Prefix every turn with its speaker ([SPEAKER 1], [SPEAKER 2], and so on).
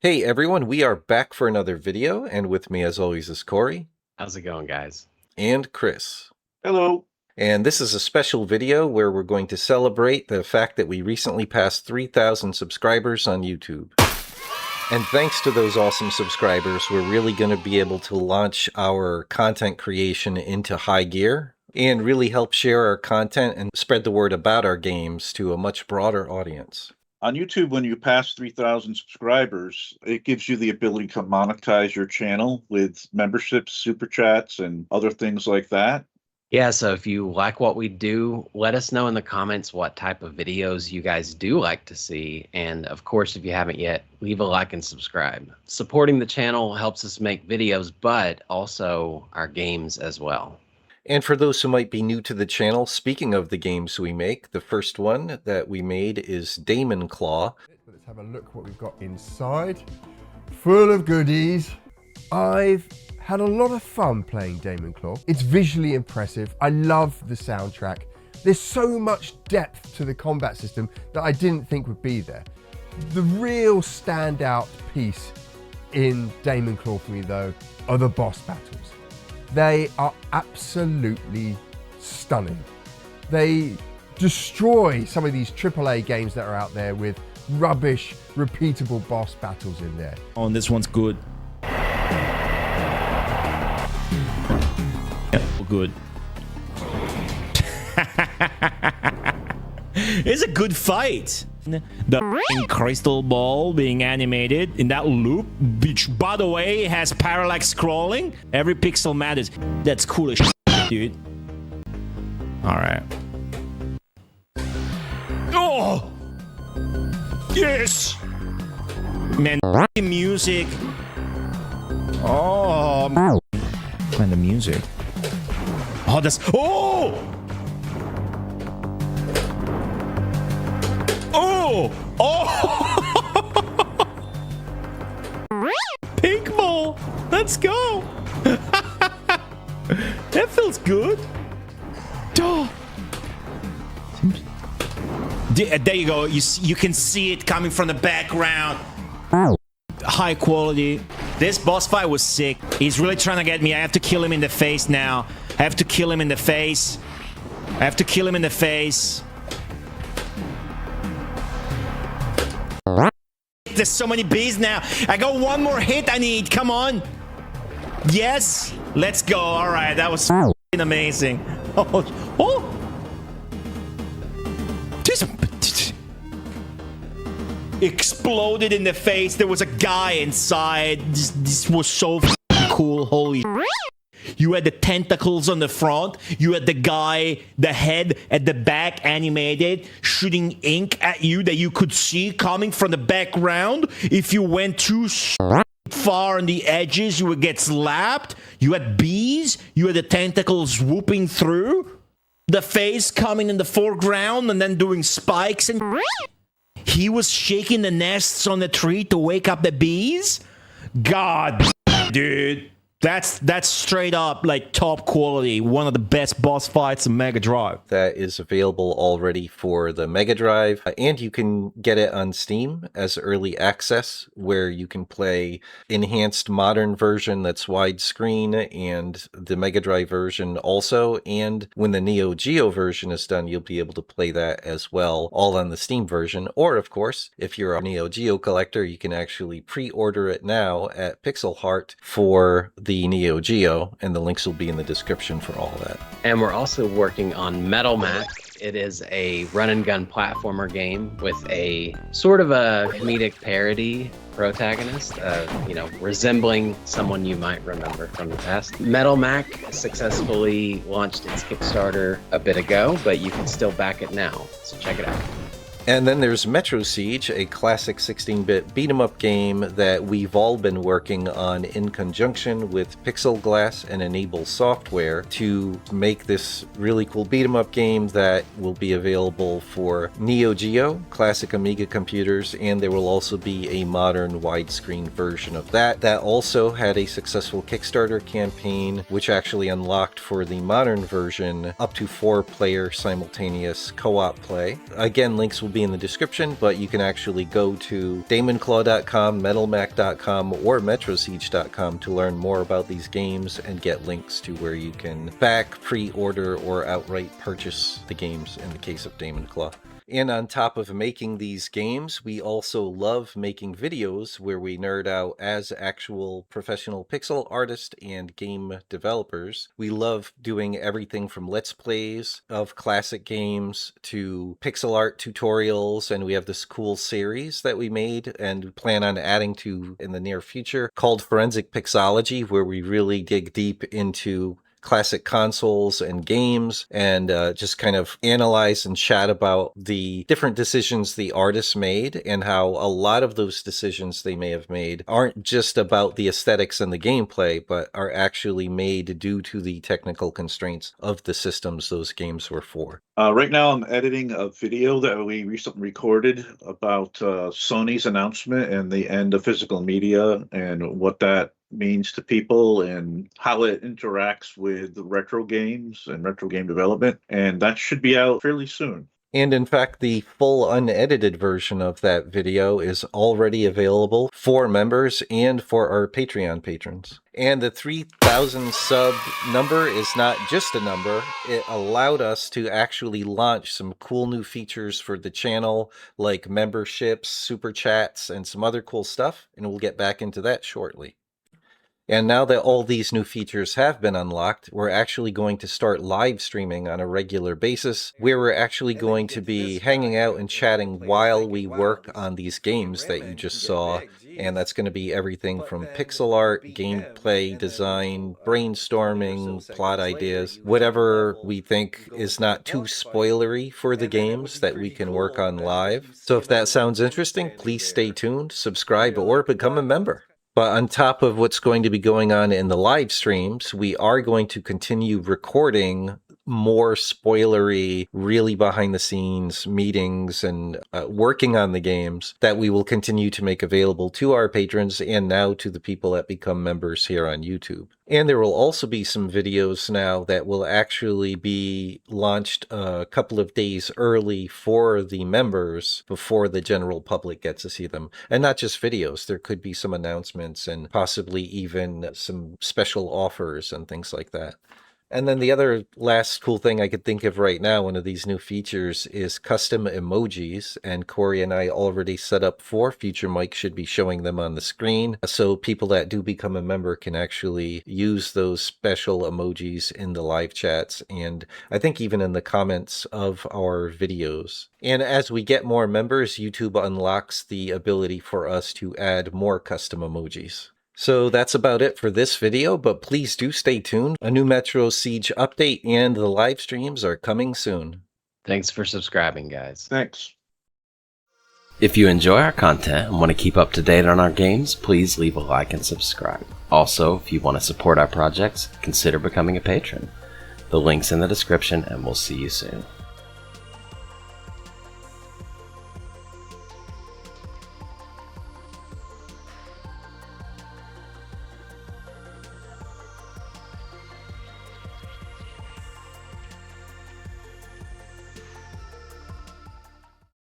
[SPEAKER 1] Hey everyone, we are back for another video, and with me as always is Corey.
[SPEAKER 2] How's it going, guys?
[SPEAKER 1] And Chris.
[SPEAKER 3] Hello.
[SPEAKER 1] And this is a special video where we're going to celebrate the fact that we recently passed 3,000 subscribers on YouTube. And thanks to those awesome subscribers, we're really going to be able to launch our content creation into high gear and really help share our content and spread the word about our games to a much broader audience.
[SPEAKER 3] On YouTube, when you pass 3,000 subscribers, it gives you the ability to monetize your channel with memberships, super chats, and other things like that.
[SPEAKER 2] Yeah, so if you like what we do, let us know in the comments what type of videos you guys do like to see. And of course, if you haven't yet, leave a like and subscribe. Supporting the channel helps us make videos, but also our games as well.
[SPEAKER 1] And for those who might be new to the channel, speaking of the games we make, the first one that we made is Damon Claw.
[SPEAKER 4] Let's have a look what we've got inside. Full of goodies. I've had a lot of fun playing Damon Claw. It's visually impressive. I love the soundtrack. There's so much depth to the combat system that I didn't think would be there. The real standout piece in Damon Claw for me, though, are the boss battles. They are absolutely stunning. They destroy some of these AAA games that are out there with rubbish, repeatable boss battles in there.
[SPEAKER 5] Oh, and this one's good. Good. It's a good fight. The crystal ball being animated in that loop, which by the way has parallax scrolling. Every pixel matters. That's cool as shit, dude. All right. Oh, yes, man. Music. Oh, man, the music. Oh, that's oh. Oh! Oh! Pink ball! Let's go! That feels good. Oh. There you go. You can see it coming from the background. High quality. This boss fight was sick. He's really trying to get me. I have to kill him in the face now. I have to kill him in the face. I have to kill him in the face. There's so many bees now. I got one more hit I need. Come on. Yes. Let's go. All right. That was amazing. Oh. Oh. Exploded in the face. There was a guy inside. This was so cool. Holy. You had the tentacles on the front. You had the guy, the head at the back animated, shooting ink at you that you could see coming from the background. If you went too far on the edges, you would get slapped. You had bees. You had the tentacles whooping through. The face coming in the foreground and then doing spikes. And he was shaking the nests on the tree to wake up the bees. God, dude. That's straight up like top quality. One of the best boss fights in Mega Drive.
[SPEAKER 1] That is available already for the Mega Drive, and you can get it on Steam as early access, where you can play enhanced modern version that's widescreen and the Mega Drive version also. And when the Neo Geo version is done, you'll be able to play that as well, all on the Steam version. Or of course, if you're a Neo Geo collector, you can actually pre-order it now at Pixel Heart for the Neo Geo, and the links will be in the description for all of that.
[SPEAKER 2] And we're also working on Metal Mac. It is a run and gun platformer game with a sort of a comedic parody protagonist, resembling someone you might remember from the past. Metal Mac successfully launched its Kickstarter a bit ago, but you can still back it now, so check it out.
[SPEAKER 1] And then there's Metro Siege, a classic 16-bit beat-em-up game that we've all been working on in conjunction with Pixel Glass and Enable Software to make this really cool beat-em-up game that will be available for Neo Geo, classic Amiga computers, and there will also be a modern widescreen version of that. That also had a successful Kickstarter campaign, which actually unlocked for the modern version up to 4-player simultaneous co-op play. Again, links will be in the description, but you can actually go to damonclaw.com, metalmac.com, or metrosiege.com to learn more about these games and get links to where you can back, pre-order, or outright purchase the games in the case of Damon Claw. And on top of making these games, we also love making videos where we nerd out as actual professional pixel artists and game developers. We love doing everything from Let's Plays of classic games to pixel art tutorials, and we have this cool series that we made and plan on adding to in the near future called Forensic Pixology, where we really dig deep into classic consoles and games and just kind of analyze and chat about the different decisions the artists made and how a lot of those decisions they may have made aren't just about the aesthetics and the gameplay, but are actually made due to the technical constraints of the systems those games were for.
[SPEAKER 3] Right now, I'm editing a video that we recently recorded about Sony's announcement and the end of physical media and what that means to people and how it interacts with retro games and retro game development. And that should be out fairly soon.
[SPEAKER 1] And in fact, the full unedited version of that video is already available for members and for our Patreon patrons. And the 3,000 sub number is not just a number. It allowed us to actually launch some cool new features for the channel, like memberships, super chats, and some other cool stuff. And we'll get back into that shortly. And now that all these new features have been unlocked, we're actually going to start live streaming on a regular basis, where we're actually going to be hanging out and chatting while we work on these games that you just saw. And that's going to be everything from pixel art, gameplay design, brainstorming, plot ideas, whatever we think is not too spoilery for the games that we can work on live. So if that sounds interesting, please stay tuned, subscribe, or become a member. But on top of what's going to be going on in the live streams, we are going to continue recording more spoilery, really behind the scenes meetings and working on the games that we will continue to make available to our patrons and now to the people that become members here on YouTube. And there will also be some videos now that will actually be launched a couple of days early for the members before the general public gets to see them. And not just videos, there could be some announcements and possibly even some special offers and things like that. And then the other last cool thing I could think of right now, one of these new features, is custom emojis. And Corey and I already set up 4. Future Mike should be showing them on the screen. So people that do become a member can actually use those special emojis in the live chats and I think even in the comments of our videos. And as we get more members, YouTube unlocks the ability for us to add more custom emojis. So that's about it for this video, but please do stay tuned. A new Metro Siege update and the live streams are coming soon.
[SPEAKER 2] Thanks for subscribing, guys.
[SPEAKER 3] Thanks.
[SPEAKER 2] If you enjoy our content and want to keep up to date on our games, please leave a like and subscribe. Also, if you want to support our projects, consider becoming a patron. The link's in the description, and we'll see you soon.